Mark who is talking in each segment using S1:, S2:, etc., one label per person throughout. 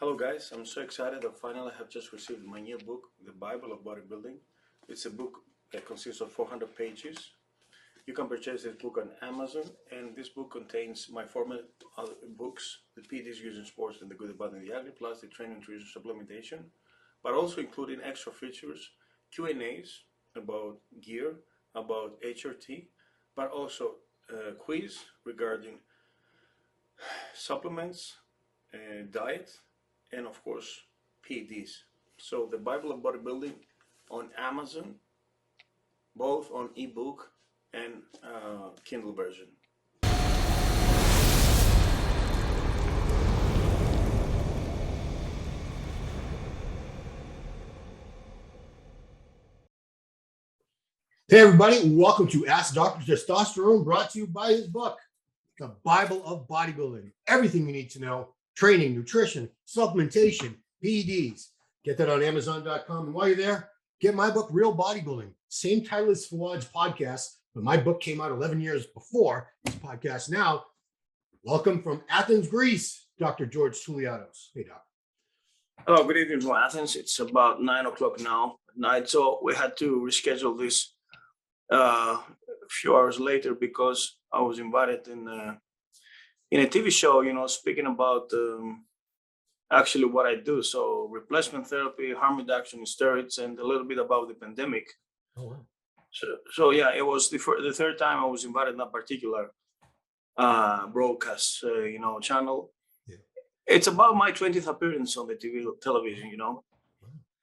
S1: Hello guys, I'm so excited that finally I have just received my new book, The Bible of Bodybuilding. It's a book that consists of 400 pages. You can purchase this book on Amazon, and this book contains my former books, The PDs Used in Sports and the Good, the Bad, and the Ugly, plus the Training, Nutrition, Supplementation, but also including extra features, Q&As about gear, about HRT, but also a quiz regarding supplements, diet, and of course PEDs. So the Bible of Bodybuilding on Amazon, both on ebook and Kindle version.
S2: Hey everybody, welcome to Ask Dr. Testosterone, brought to you by his book, The Bible of Bodybuilding. Everything you need to know: training, nutrition, supplementation, PEDs. Get that on Amazon.com. And while you're there, get my book, Real Bodybuilding. Same title as Fawad's podcast, but my book came out 11 years before this podcast. Now, welcome from Athens, Greece, Dr. George Touliatos. Hey, Doc.
S1: Hello, good evening from Athens. It's about 9 o'clock now at night, so we had to reschedule this a few hours later because I was invited in a TV show, speaking about actually what I do. So replacement therapy, harm reduction, steroids, and a little bit about the pandemic.
S2: Oh, wow.
S1: So yeah, it was the third time I was invited in that particular broadcast, channel. Yeah. It's about my 20th appearance on the television,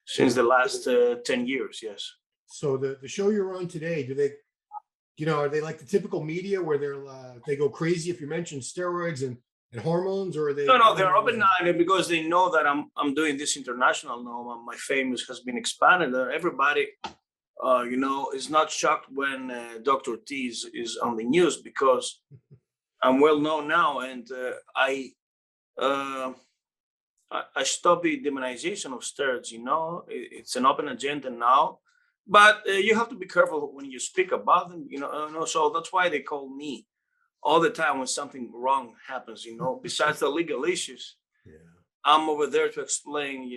S1: since the last 10 years, yes.
S2: So the show you're on today, do they, are they like the typical media where they go crazy if you mention steroids and hormones, or are they?
S1: No, they're open-minded because they know that I'm doing this international now. My fame has been expanded. Everybody, is not shocked when Dr. T is on the news because I'm well known now, and I stopped the demonization of steroids. It's an open agenda now. But you have to be careful when you speak about them, so that's why they call me all the time when something wrong happens, besides the legal issues. Yeah. I'm over there to explain,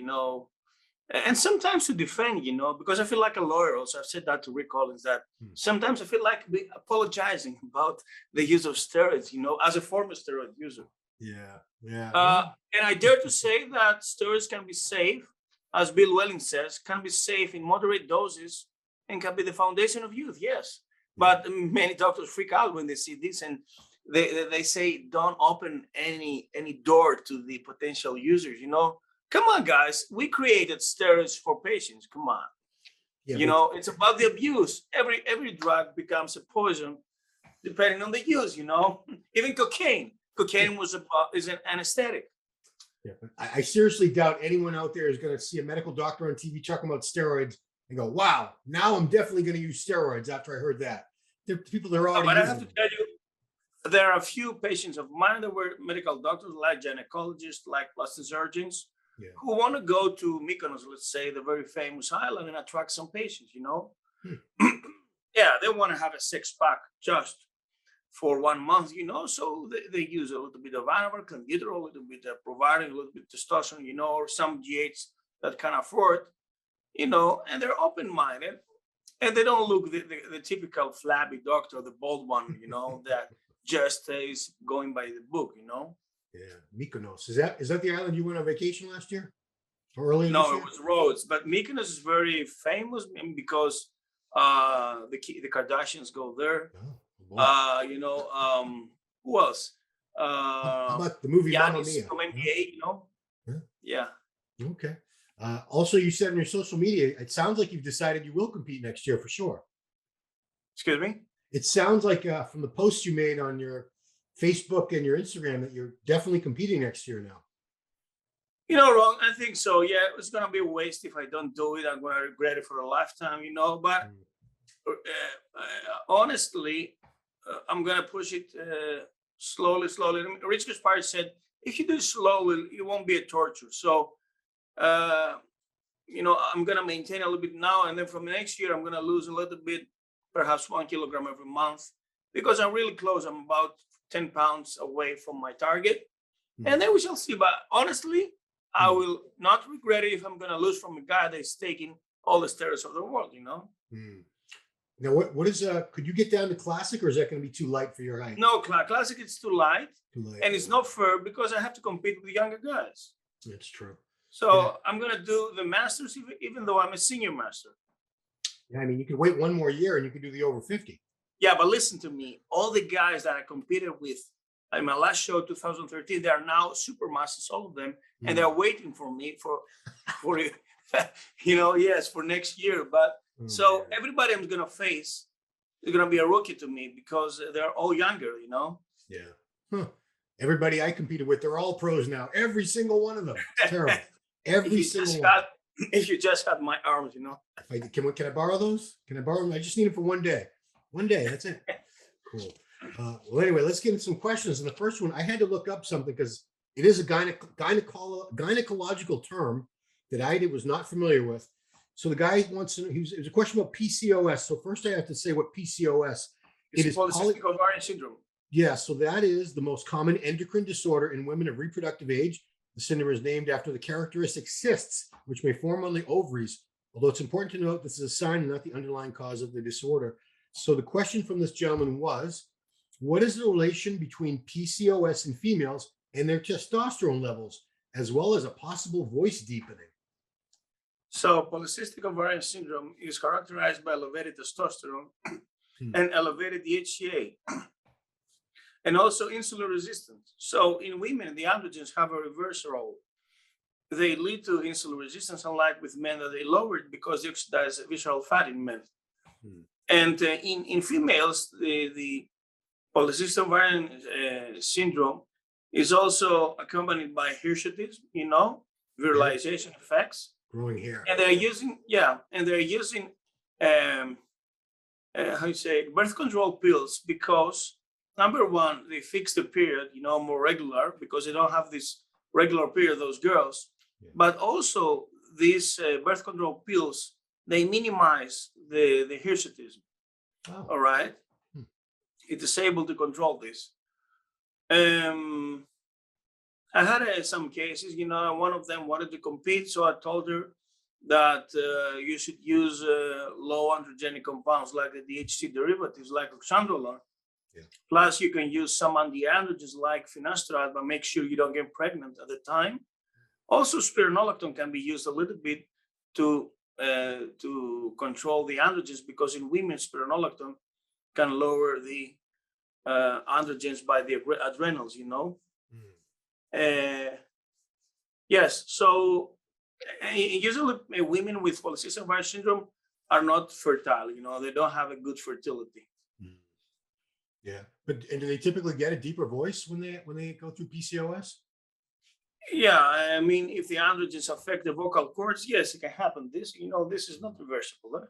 S1: and sometimes to defend, because I feel like a lawyer also. I've said that to Rick Collins, that sometimes I feel like apologizing about the use of steroids, as a former steroid user.
S2: Yeah.
S1: And I dare to say that steroids can be safe, as Bill Welling says, can be safe in moderate doses and can be the foundation of youth, yes. But many doctors freak out when they see this, and they say, don't open any door to the potential users, Come on, guys. We created steroids for patients. Come on. Yeah, it's about the abuse. Every drug becomes a poison depending on the use, Even cocaine. Cocaine is an anesthetic.
S2: Yeah, but I seriously doubt anyone out there is going to see a medical doctor on TV talking about steroids and go, wow, now I'm definitely going to use steroids after I heard that. There are people that are already
S1: But I have
S2: them.
S1: to tell you, there are a few patients of mine that were medical doctors, like gynecologists, like plastic surgeons, who want to go to Mykonos, let's say, the very famous island, and attract some patients, Yeah, they want to have a six-pack just for 1 month, so they use a little bit of Anavar, clenbuterol, a little bit of providing, a little bit of testosterone, or some GHs that can afford, and they're open-minded, and they don't look the typical flabby doctor, the bald one, that just is going by the book,
S2: Yeah, Mykonos. Is that the island you went on vacation last year? Or earlier
S1: No,
S2: this year?
S1: it was Rhodes, but Mykonos is very famous because the Kardashians go there. Who else?
S2: How about the movie Mamma Mia?
S1: Yeah.
S2: Okay. Also, you said on your social media, it sounds like you've decided you will compete next year for sure.
S1: Excuse me?
S2: It sounds like from the posts you made on your Facebook and your Instagram that you're definitely competing next year now.
S1: Ron, I think so. Yeah, it's going to be a waste if I don't do it. I'm going to regret it for a lifetime, But honestly, I'm going to push it slowly. Rich Gaspari said, if you do it slowly, it won't be a torture. So, I'm going to maintain a little bit now. And then from next year, I'm going to lose a little bit, perhaps 1 kilogram every month, because I'm really close. I'm about 10 pounds away from my target. And then we shall see. But honestly, I will not regret it if I'm going to lose from a guy that's taking all the steroids of the world, you know?
S2: Now, what is, could you get down to classic, or is that going to be too light for your height?
S1: No, classic, it's too light.
S2: Too light.
S1: And it's not fair because I have to compete with younger guys.
S2: That's true.
S1: So I'm going to do the masters, even though I'm a senior master.
S2: Yeah, I mean, you could wait one more year and you could do the over 50.
S1: Yeah, but listen to me. All the guys that I competed with in my last show, 2013, they are now super masters, all of them, and they're waiting for me for for next year. But so everybody I'm going to face is going to be a rookie to me because they're all younger, you know?
S2: Yeah. Everybody I competed with, they're all pros now. Every single one of them. Terrible. Every single one.
S1: If you just had my arms, you know.
S2: Can I borrow those? Can I borrow them? I just need them for one day. One day, that's it. Cool. Well, anyway, let's get into some questions. And the first one, I had to look up something because it is a gynecological term that I was not familiar with. So the guy wants to know, it was a question about PCOS. So first I have to say what PCOS
S1: is. It's polycystic ovarian syndrome.
S2: Yeah, so that is the most common endocrine disorder in women of reproductive age. The syndrome is named after the characteristic cysts, which may form on the ovaries. Although it's important to note this is a sign and not the underlying cause of the disorder. So the question from this gentleman was, what is the relation between PCOS in females and their testosterone levels, as well as a possible voice deepening?
S1: So polycystic ovarian syndrome is characterized by elevated testosterone and elevated DHEA. And also insulin resistance. So in women, the androgens have a reverse role. They lead to insulin resistance, unlike with men that they lower it because they oxidize visceral fat in men. And in females, the polycystic ovarian syndrome is also accompanied by hirsutism, virilization effects.
S2: Growing hair.
S1: And they're using, birth control pills because number one, they fix the period, more regular because they don't have this regular period, those girls. Yeah. But also these birth control pills, they minimize the hirsutism. Oh. All right. It is able to control this. I had some cases, one of them wanted to compete. So I told her that you should use low androgenic compounds like the DHEA derivatives like oxandrolone. Yeah. Plus, you can use some anti-androgens like finasteride, but make sure you don't get pregnant at the time. Also, spironolactone can be used a little bit to control the androgens because in women, spironolactone can lower the androgens by the adrenals, Yes, so usually women with polycystic ovarian syndrome are not fertile, they don't have a good fertility.
S2: Yeah, and do they typically get a deeper voice when they go through PCOS?
S1: Yeah, I mean, if the androgens affect the vocal cords, yes, it can happen. This is not reversible. Huh?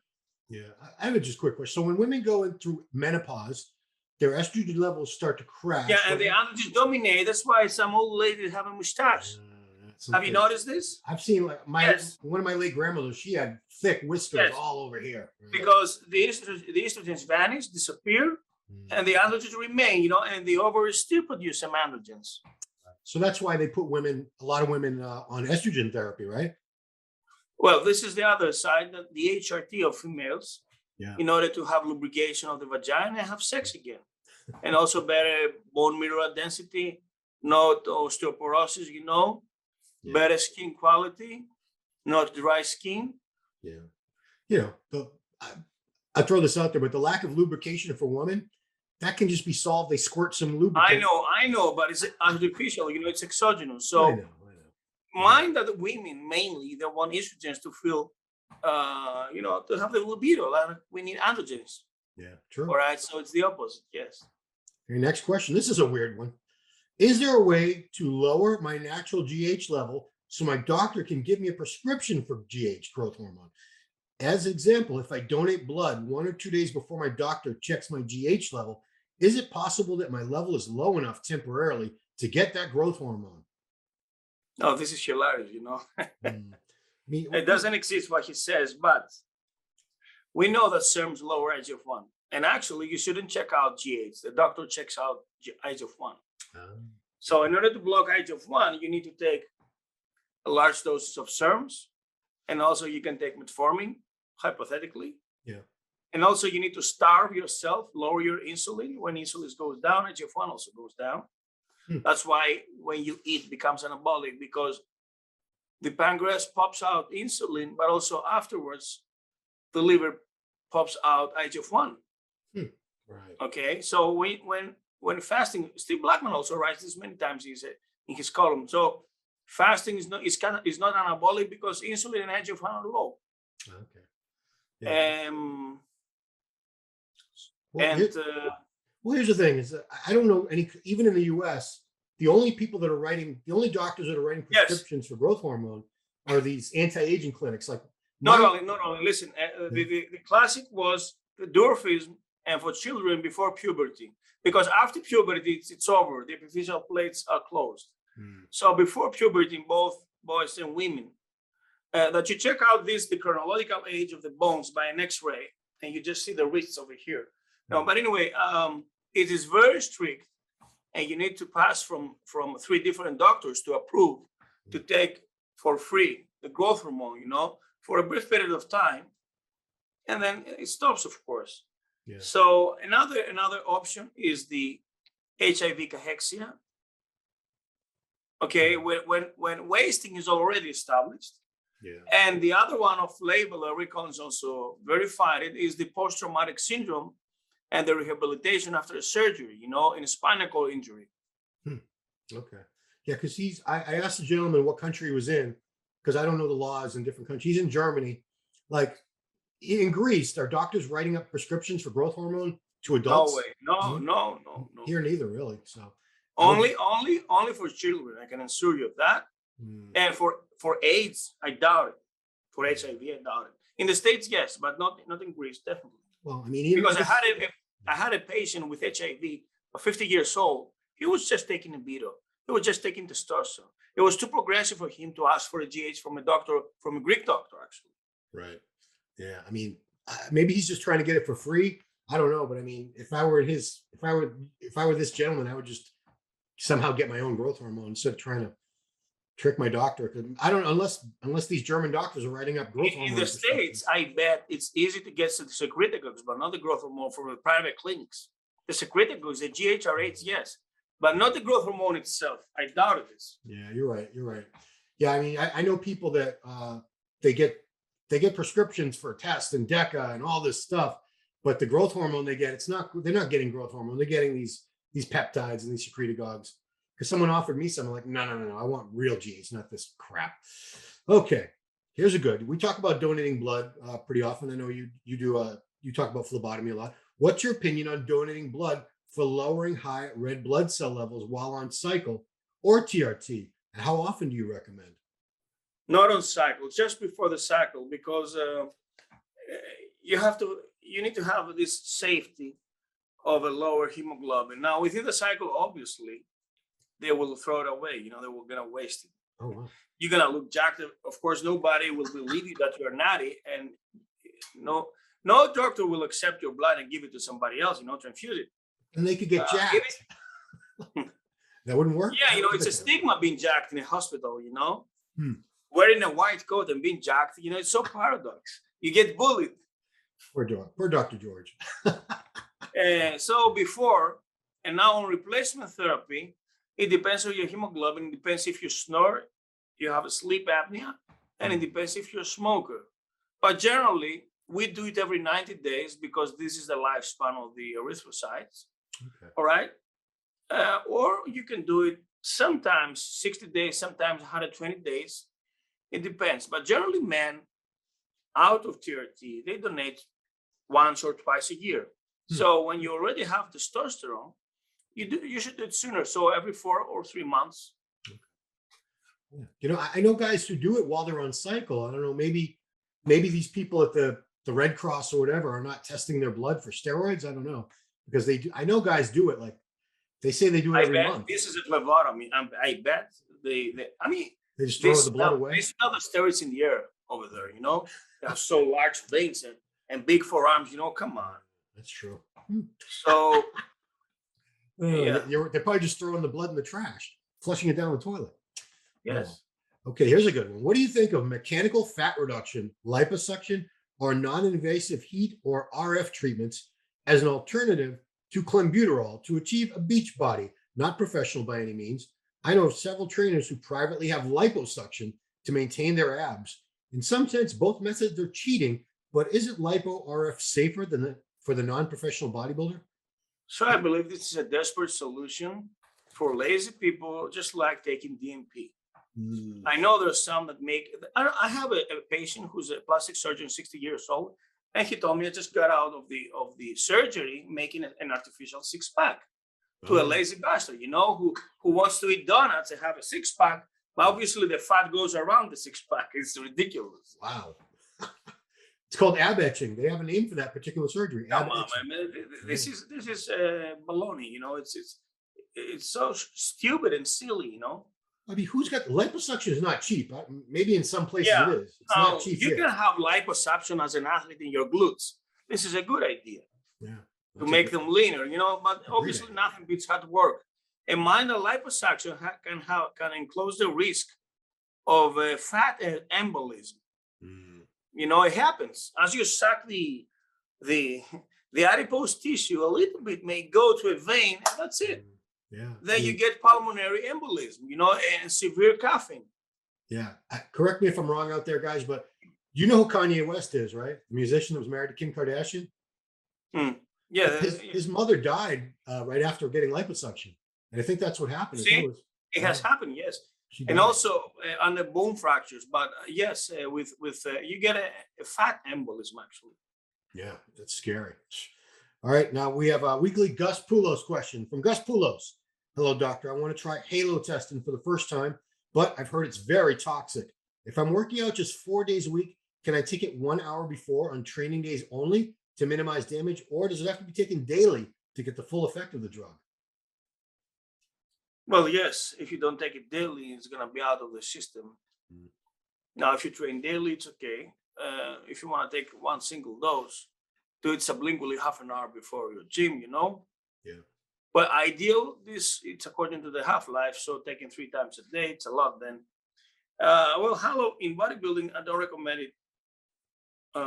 S2: Yeah, I have a just quick question. So when women go in through menopause, their estrogen levels start to crash.
S1: Yeah, and the androgens dominate. That's why some old ladies have a mustache. Have you noticed this?
S2: I've seen one of my late grandmothers. She had thick whiskers all over here.
S1: Because the estrogens vanish, disappear. And the androgens remain, and the ovaries still produce some androgens.
S2: So that's why they put a lot of women on estrogen therapy, right?
S1: Well, this is the other side, that the HRT of females, in order to have lubrication of the vagina and have sex again. And also better bone mineral density, not osteoporosis, better skin quality, not dry skin.
S2: Yeah. I throw this out there, but the lack of lubrication for women, that can just be solved. They squirt some lubricant.
S1: I know, but it's artificial, it's exogenous. So
S2: I know.
S1: Mind that the women mainly, they want estrogens to feel, to have the libido. Like we need androgens.
S2: Yeah, true.
S1: All right, so it's the opposite, yes.
S2: Your next question. This is a weird one. Is there a way to lower my natural GH level so my doctor can give me a prescription for GH growth hormone? As an example, if I donate blood 1 or 2 days before my doctor checks my GH level, is it possible that my level is low enough temporarily to get that growth hormone?
S1: No, this is hilarious, It doesn't exist what he says, but we know that serums lower IGF-1. And actually, you shouldn't check out GH. The doctor checks out IGF-1. So in order to block IGF-1, you need to take large doses of serums, and also you can take metformin, hypothetically.
S2: Yeah.
S1: And also you need to starve yourself, lower your insulin. When insulin goes down, IGF-1 also goes down. That's why when you eat, it becomes anabolic, because the pancreas pops out insulin, but also afterwards, the liver pops out IGF-1.
S2: Right.
S1: Okay. So when fasting, Steve Blackman also writes this many times in his column. So fasting is not anabolic because insulin and IGF-1 are low.
S2: Okay. Yeah. Well, here's the thing: is that I don't know any. Even in the U.S., the only doctors that are writing prescriptions for growth hormone are these anti-aging clinics. Like
S1: not only. Listen, the classic was the dwarfism, and for children before puberty, because after puberty it's over. The epiphyseal plates are closed. So before puberty, in both boys and women, that you check out the chronological age of the bones by an X-ray, and you just see the wrists over here. No, but anyway, it is very strict, and you need to pass from 3 different doctors to approve to take for free the growth hormone, for a brief period of time, and then it stops, of course. Yeah. So another option is the HIV cachexia. Okay, when wasting is already established. Yeah. And the other one of label that Recon also verified it is the post-traumatic syndrome and the rehabilitation after a surgery, in a spinal cord injury.
S2: Okay. Yeah, because I asked the gentleman what country he was in, because I don't know the laws in different countries. He's in Germany. Like in Greece, are doctors writing up prescriptions for growth hormone to adults?
S1: No way. No.
S2: Here neither, really. So
S1: only for children. I can assure you of that. And for AIDS, I doubt it. For HIV, I doubt it. In the States, yes, but not in Greece, definitely.
S2: Well, I mean,
S1: because I had a patient with HIV, 50 years old. He was just taking a Beto. He was just taking testosterone. It was too progressive for him to ask for a GH from a Greek doctor, actually.
S2: Right. Yeah. I mean, maybe he's just trying to get it for free. I don't know, but I mean, if I were this gentleman, I would just somehow get my own growth hormone instead of trying to trick my doctor. I don't, unless these German doctors are writing up growth hormone.
S1: In the States, I bet it's easy to get the secretagogues, but not the growth hormone from the private clinics. The secretagogues, the GHR8s, yes, but not the growth hormone itself. I doubt it is.
S2: Yeah, you're right. Yeah, I mean, I know people that they get prescriptions for test and DECA and all this stuff, but the growth hormone they get, they're not getting growth hormone. They're getting these peptides and these secretagogues. Because someone offered me something, like, no, I want real GH, not this crap. Okay, here's a good. We talk about donating blood pretty often. I know you do. You talk about phlebotomy a lot. What's your opinion on donating blood for lowering high red blood cell levels while on cycle or TRT? And how often do you recommend?
S1: Not on cycle, just before the cycle, because you need to have this safety of a lower hemoglobin. Now, within the cycle, obviously, they will throw it away. They were going to waste it.
S2: Oh, wow.
S1: You're going to look jacked. Of course, nobody will believe you that you're natty, and no doctor will accept your blood and give it to somebody else, to infuse it.
S2: And they could get jacked. That wouldn't work?
S1: Yeah, it's a stigma being jacked in a hospital, Wearing a white coat and being jacked, it's so paradox. You get bullied.
S2: Poor Dr. George.
S1: So before, and now on replacement therapy, it depends on your hemoglobin. It depends if you snore, you have a sleep apnea, and it depends if you're a smoker. But generally, we do it every 90 days because this is the lifespan of the erythrocytes. Okay. All right. Or you can do it sometimes 60 days, sometimes 120 days. It depends. But generally, men out of TRT, they donate once or twice a year. So when you already have testosterone, you should do it sooner. So every 4 or 3 months.
S2: Yeah. I know guys who do it while they're on cycle. I don't know, maybe these people at the Red Cross or whatever are not testing their blood for steroids. I don't know, because they do. I know guys do it. Like they say they do it every month.
S1: This is a phlebotomy. I bet they
S2: just throw the blood away.
S1: They smell the steroids in the air over there. They have so large veins and big forearms. Come on.
S2: That's true.
S1: So.
S2: Yeah. They're probably just throwing the blood in the trash, flushing it down the toilet.
S1: Yes.
S2: Okay, here's a good one. What do you think of mechanical fat reduction, liposuction, or non-invasive heat or RF treatments as an alternative to clenbuterol to achieve a beach body? Not professional by any means. I know of several trainers who privately have liposuction to maintain their abs. In some sense, both methods are cheating, but isn't lipo RF safer than for the non-professional bodybuilder?
S1: So I believe this is a desperate solution for lazy people, just like taking DMP.
S2: Mm.
S1: I know there's some that make. I have a patient who's a plastic surgeon, 60 years old, and he told me I just got out of the surgery making an artificial six pack to a lazy bastard, who wants to eat donuts and have a six pack, but obviously the fat goes around the six pack. It's ridiculous.
S2: Wow. It's called ab etching. They have a name for that particular surgery.
S1: Come on, man. This is baloney. It's so stupid and silly.
S2: I mean, who's got liposuction is not cheap. Maybe in some places it is. It's not cheap.
S1: You can have liposuction as an athlete in your glutes. This is a good idea.
S2: Yeah.
S1: To make them leaner, but obviously nothing beats hard work. And minor liposuction can enclose the risk of fat embolism. It happens as you suck the adipose tissue. A little bit may go to a vein, and that's it.
S2: Yeah.
S1: Then you get pulmonary embolism, and severe coughing.
S2: Yeah. Correct me if I'm wrong out there, guys, but you know who Kanye West is, right? The musician that was married to Kim Kardashian.
S1: Yeah.
S2: His mother died right after getting liposuction, and I think that's what happened.
S1: See, it has happened, yes. And also under bone fractures, but yes, with you get a fat embolism actually.
S2: Yeah, that's scary. All right, now we have a weekly Gus Poulos question from Gus Poulos. Hello, doctor. I want to try halo testing for the first time, but I've heard it's very toxic. If I'm working out just 4 days a week, can I take it 1 hour before on training days only to minimize damage, or does it have to be taken daily to get the full effect of the drug?
S1: Well, yes, if you don't take it daily, it's going to be out of the system. Now, if you train daily, it's okay. If you want to take one single dose, do it sublingually half an hour before your gym,
S2: Yeah.
S1: But ideal, it's according to the half-life, so taking 3 times a day, it's a lot then. Well, halo in bodybuilding, I don't recommend it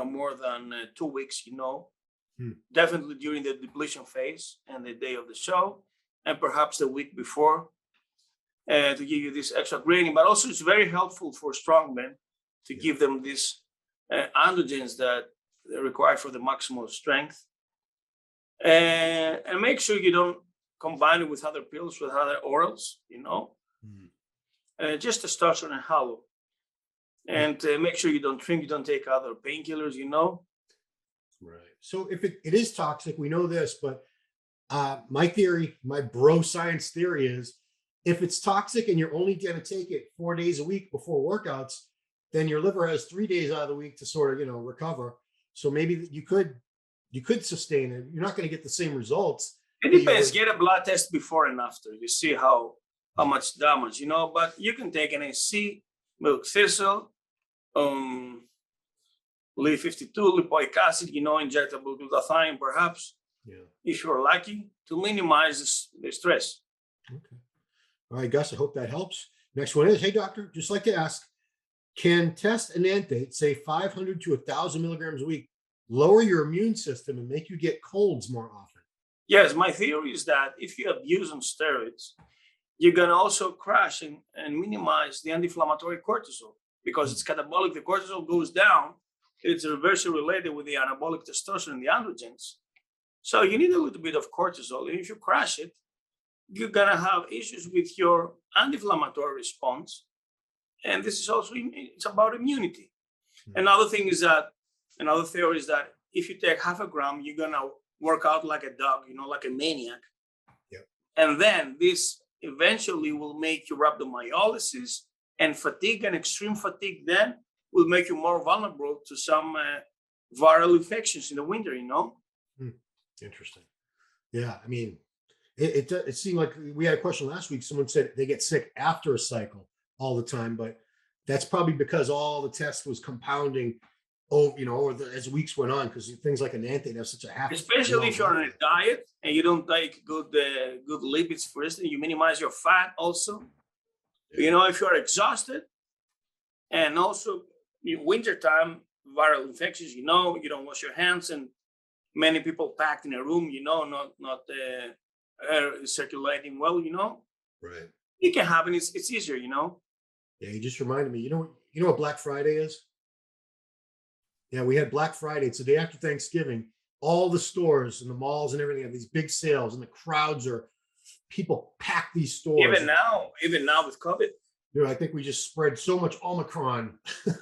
S1: more than 2 weeks, Definitely during the depletion phase and the day of the show, and perhaps the week before, to give you this extra grading. But also it's very helpful for strongmen to give them these androgens that they're required for the maximal strength. And make sure you don't combine it with other pills, with other orals, just testosterone and halo. And make sure you don't drink, you don't take other painkillers,
S2: Right. So if it is toxic, we know this, but my theory, my bro science theory is if it's toxic and you're only going to take it 4 days a week before workouts, then your liver has 3 days out of the week to sort of, recover. So maybe you could sustain it. You're not going to get the same results.
S1: It depends. Get a blood test before and after. You see how much damage, but you can take NAC, milk thistle, Li52, lipoic acid, injectable glutathione, perhaps, if you're lucky, to minimize the stress.
S2: Okay. All right, Gus, I hope that helps. Next one is, hey, doctor, just like to ask, can test enanthate, say 500 to 1,000 milligrams a week, lower your immune system and make you get colds more often?
S1: Yes, my theory is that if you abuse on steroids, you're going to also crash and minimize the anti-inflammatory cortisol because it's catabolic. The cortisol goes down. It's reversely related with the anabolic testosterone and the androgens. So you need a little bit of cortisol. And if you crash it, you're going to have issues with your anti-inflammatory response. And this is also, it's about immunity. Another theory is that if you take half a gram, you're going to work out like a dog, like a maniac.
S2: Yep.
S1: And then this eventually will make your rhabdomyolysis and fatigue, and extreme fatigue then will make you more vulnerable to some viral infections in the winter,
S2: Interesting. Yeah, I mean, it seemed like we had a question last week. Someone said they get sick after a cycle all the time, but that's probably because all the test was compounding as weeks went on, because things like enanthate have such a half.
S1: Especially if you're on a diet and you don't take good lipids, for instance, you minimize your fat also. If you're exhausted, And also in wintertime, viral infections, you don't wash your hands, and many people packed in a room, not air circulating well,
S2: Right.
S1: it can happen. It's easier,
S2: Yeah, you just reminded me. You know what Black Friday is? Yeah, we had Black Friday. It's the day after Thanksgiving. All the stores and the malls and everything have these big sales, and the crowds are people pack these stores.
S1: Even now with COVID.
S2: I think we just spread so much Omicron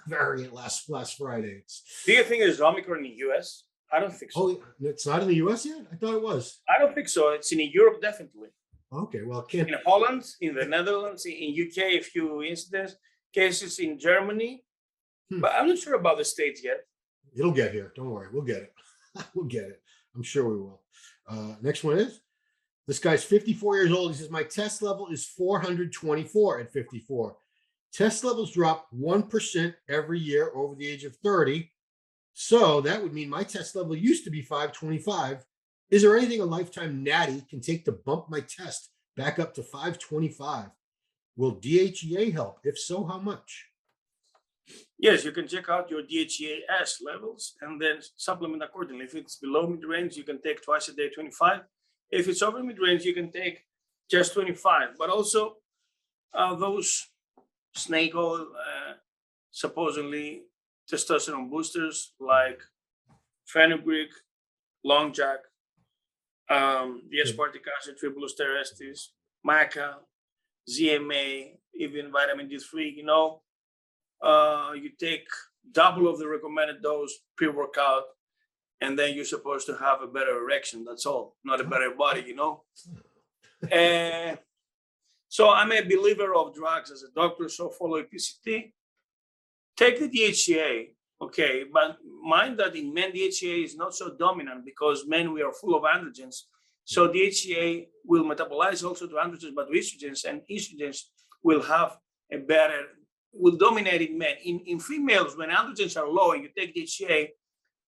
S2: variant last Friday.
S1: Do you think there's Omicron in the US? I don't think so.
S2: Oh, it's not in the US yet? I thought it was.
S1: I don't think so. It's in Europe, definitely.
S2: Okay, well, it can't.
S1: In Holland, in the Netherlands, in UK, a few incidents, cases in Germany. But I'm not sure about the States yet.
S2: It'll get here. Don't worry. We'll get it. We'll get it. I'm sure we will. Next one is, this guy's 54 years old. He says, my test level is 424 at 54. Test levels drop 1% every year over the age of 30. So that would mean my test level used to be 525. Is there anything a lifetime natty can take to bump my test back up to 525? Will DHEA help? If so, how much?
S1: Yes, you can check out your DHEA levels and then supplement accordingly. If it's below mid-range, you can take twice a day, 25. If it's over mid-range, you can take just 25. But also those snake oil, supposedly testosterone boosters like fenugreek, long jack, the aspartic acid, tribulus terrestris, maca, ZMA, even vitamin D3, you take double of the recommended dose pre-workout, and then you're supposed to have a better erection. That's all, not a better body, And so I'm a believer of drugs as a doctor, so follow PCT. Take the DHEA, okay, but mind that in men, DHEA is not so dominant because men, we are full of androgens. So DHEA will metabolize also to androgens, but to estrogens, and estrogens will dominate in men. In females, when androgens are low and you take DHEA,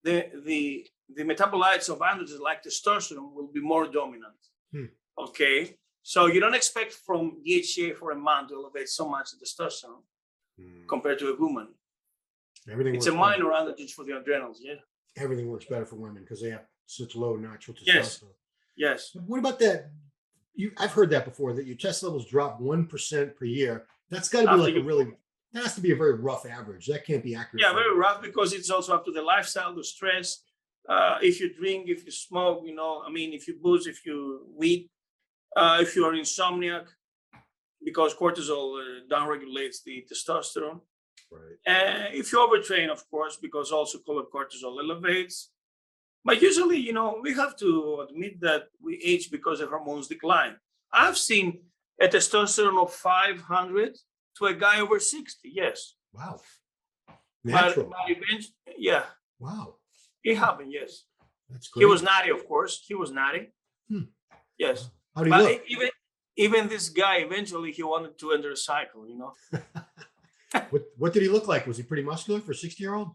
S1: the metabolites of androgens like testosterone will be more dominant. Okay, so you don't expect from DHEA for a man to elevate so much the testosterone compared to a woman. It's a minor androgen for the adrenals. Yeah,
S2: everything works better for women because they have such low natural testosterone.
S1: Yes.
S2: But what about that? I've heard that before, that your test levels drop 1% per year. That's got to be that has to be a very rough average. That can't be accurate.
S1: Yeah, very rough, because it's also up to the lifestyle, the stress. If you drink, if you smoke, if you booze, if you weed, if you are insomniac, because cortisol downregulates the testosterone.
S2: Right.
S1: If you overtrain, of course, because also cortisol elevates. But usually, we have to admit that we age because the hormones decline. I've seen a testosterone of 500 to a guy over 60. Yes.
S2: Wow. Natural.
S1: But eventually, yeah.
S2: Wow.
S1: It happened. Yes.
S2: That's great.
S1: He was natty, of course. He was natty. Yes.
S2: How do you look?
S1: Even this guy, eventually, he wanted to enter a cycle.
S2: What did he look like? Was he pretty muscular for a 60-year-old?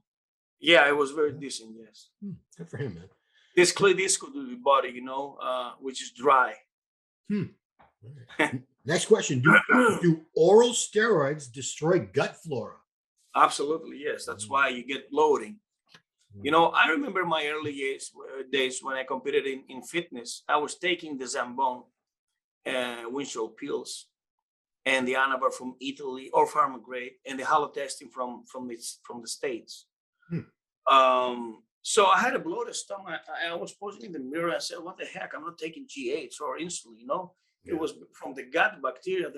S1: Yeah, it was very decent. Yes.
S2: Good for him, man.
S1: This disco to the body, which is dry.
S2: Next question. Do oral steroids destroy gut flora?
S1: Absolutely, yes. That's why you get bloating. I remember my early days when I competed in fitness. I was taking the Zambon windshield pills and the Anabar from Italy, or Pharmagrade, and the halotestin from the States. So I had a bloated stomach. I was posing in the mirror and said, what the heck? I'm not taking GH or insulin, It was from the gut bacteria.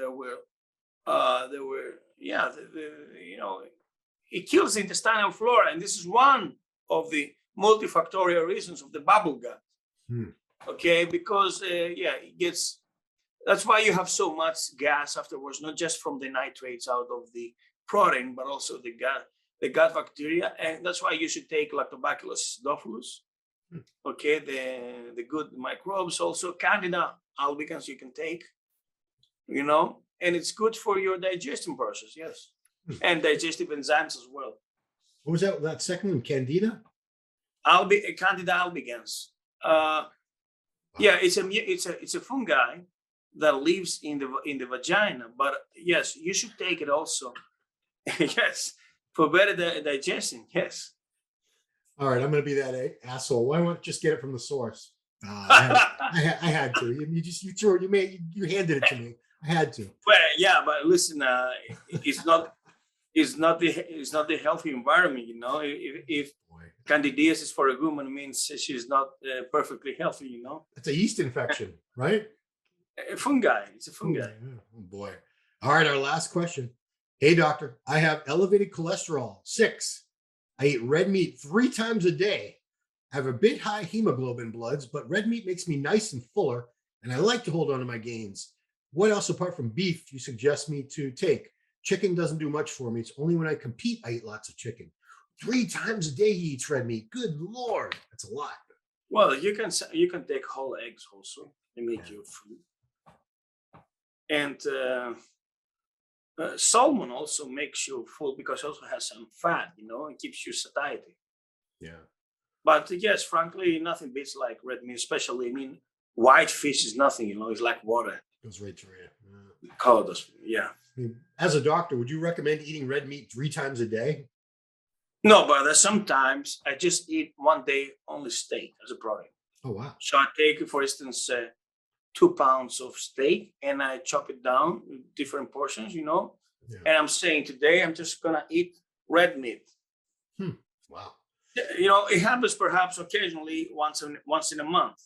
S1: It kills the intestinal flora. And this is one of the multifactorial reasons of the bubble gut. Okay, because it gets, that's why you have so much gas afterwards, not just from the nitrates out of the protein, but also the gut bacteria. And that's why you should take Lactobacillus acidophilus. Okay, the good microbes, also Candida albicans you can take, and it's good for your digestion process, yes. And digestive enzymes as well.
S2: What was that second one, Candida?
S1: Candida albicans. Yeah, it's a fungi that lives in the vagina, but yes, you should take it also. Yes, For better digestion, yes.
S2: All right, I'm going to be that asshole. Why don't just get it from the source? I had to. You handed it to me. I had to.
S1: Well, yeah, but listen, it's not the healthy environment. You know, if candidiasis for a woman means she's not perfectly healthy. You know,
S2: it's a yeast infection, right?
S1: A fungi. It's a fungi.
S2: Oh boy. All right, our last question. Hey, doctor, I have elevated cholesterol, 6. I eat red meat 3 times a day. I have a bit high hemoglobin bloods, but red meat makes me nice and fuller, and I like to hold on to my gains. What else apart from beef do you suggest me to take? Chicken doesn't do much for me. It's only when I compete I eat lots of chicken. 3 times a day he eats red meat. Good Lord, that's a lot.
S1: Well, you can take whole eggs also and make your food. And salmon also makes you full because it also has some fat, you know, and keeps you satiety.
S2: Yeah.
S1: But yes, frankly, nothing beats like red meat, especially, I mean, white fish is nothing, you know, it's like water.
S2: Goes right through you.
S1: Colored, yeah.
S2: As a doctor, would you recommend eating red meat 3 times a day?
S1: No, but sometimes I just eat one day only steak as a protein.
S2: Oh, wow.
S1: So I take, for instance, 2 pounds of steak and I chop it down in different portions, you know. Yeah. And I'm saying today I'm just gonna eat red meat.
S2: Wow.
S1: You know, it happens perhaps occasionally once in a month.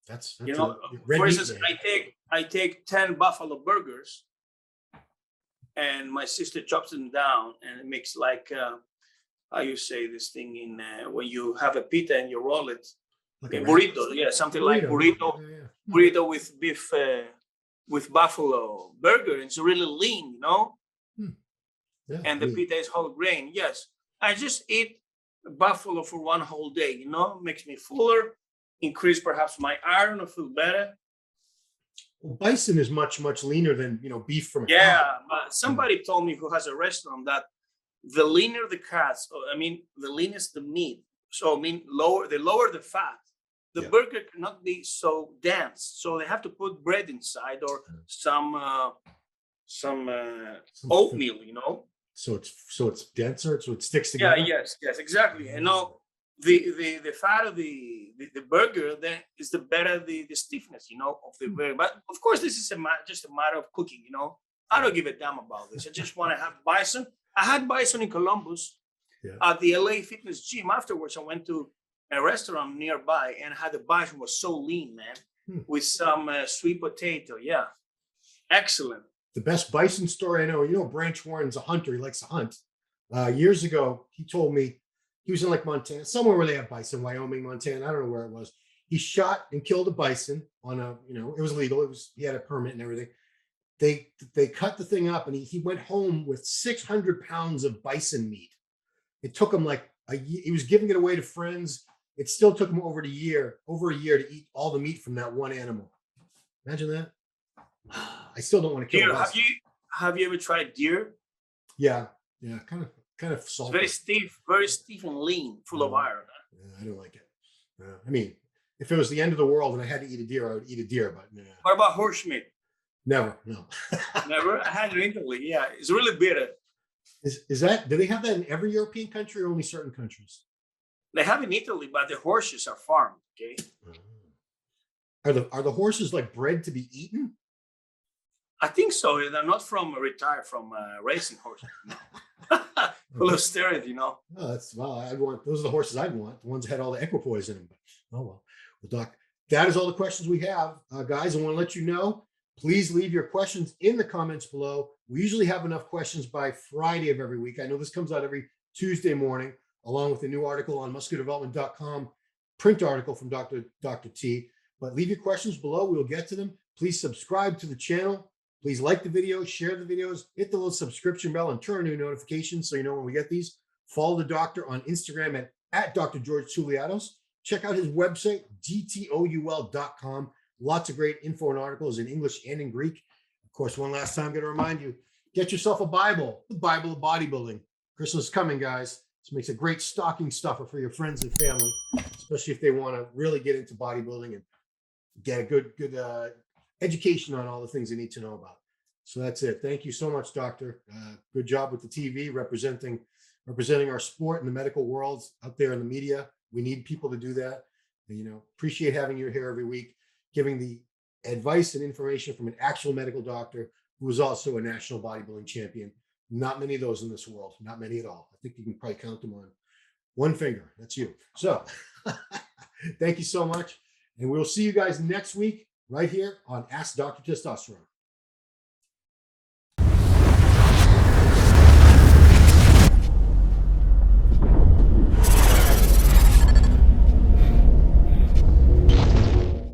S2: That's
S1: you know, for instance, I take 10 buffalo burgers, and my sister chops them down, and it makes like how you say this thing in when you have a pita and you roll it, like a burrito, yeah, something burrito. Like burrito, burrito with beef, with buffalo burger. It's really lean, you know, and the pita is whole grain. Yes, I just eat buffalo for one whole day. You know, makes me fuller. Increase perhaps my iron or feel better.
S2: Well, bison is much leaner than, you know, beef from a
S1: cow. But somebody told me who has a restaurant that the leaner the cuts, I mean, the leanest the meat. So I mean, the lower the fat, the burger cannot be so dense. So they have to put bread inside or some oatmeal, you know.
S2: So it's denser, so it sticks together.
S1: Yeah, yes, exactly. And now the fat of the burger, then is the better the stiffness, you know, of the burger. But of course, this is just a matter of cooking, you know. I don't give a damn about this. I just want to have bison. I had bison in Columbus at the LA Fitness Gym. Afterwards, I went to a restaurant nearby and had the bison was so lean, man, with some sweet potato. Yeah, excellent.
S2: The best bison story I know, you know, Branch Warren's a hunter. He likes to hunt. Years ago, he told me, he was in like Montana, somewhere where they have bison, Wyoming, Montana. I don't know where it was. He shot and killed a bison on a, you know, it was legal. He had a permit and everything. They cut the thing up and he went home with 600 pounds of bison meat. It took him like a year. He was giving it away to friends. It still took him over a year to eat all the meat from that one animal. Imagine that. I still don't want to kill
S1: deer. Have you ever tried deer?
S2: Yeah, kind of salty.
S1: It's very stiff and lean, full of iron.
S2: Yeah, I don't like it. I mean, if it was the end of the world and I had to eat a deer, I would eat a deer. But
S1: what about horse meat?
S2: Never, no.
S1: Never. I had it in Italy. Yeah, it's really bitter.
S2: Is that? Do they have that in every European country or only certain countries?
S1: They have in Italy, but the horses are farmed. Okay.
S2: Are the horses like bred to be eaten?
S1: I think so. They're not retired from racing horses. Full of steroids, you know.
S2: Oh, those are the horses I'd want. The ones that had all the equipoise in them. But, oh well. Well, Doc, that is all the questions we have, guys. I want to let you know. Please leave your questions in the comments below. We usually have enough questions by Friday of every week. I know this comes out every Tuesday morning, along with a new article on musculardevelopment.com, print article from Dr. T. But leave your questions below. We'll get to them. Please subscribe to the channel. Please like the video, share the videos, hit the little subscription bell, and turn on new notifications so you know when we get these. Follow the doctor on Instagram at Dr. George Tsouliatos. Check out his website, dtoul.com. Lots of great info and articles in English and in Greek. Of course, one last time, I'm going to remind you, get yourself a Bible, the Bible of Bodybuilding. Christmas is coming, guys. This makes a great stocking stuffer for your friends and family, especially if they want to really get into bodybuilding and get a good education on all the things they need to know about. So that's it. Thank you so much, doctor. Good job with the TV representing our sport in the medical world out there in the media. We need people to do that. And, appreciate having you here every week, giving the advice and information from an actual medical doctor who is also a national bodybuilding champion. Not many of those in this world, not many at all. I think you can probably count them on one finger. That's you. So thank you so much. And we'll see you guys next week right here on Ask Dr. Testosterone.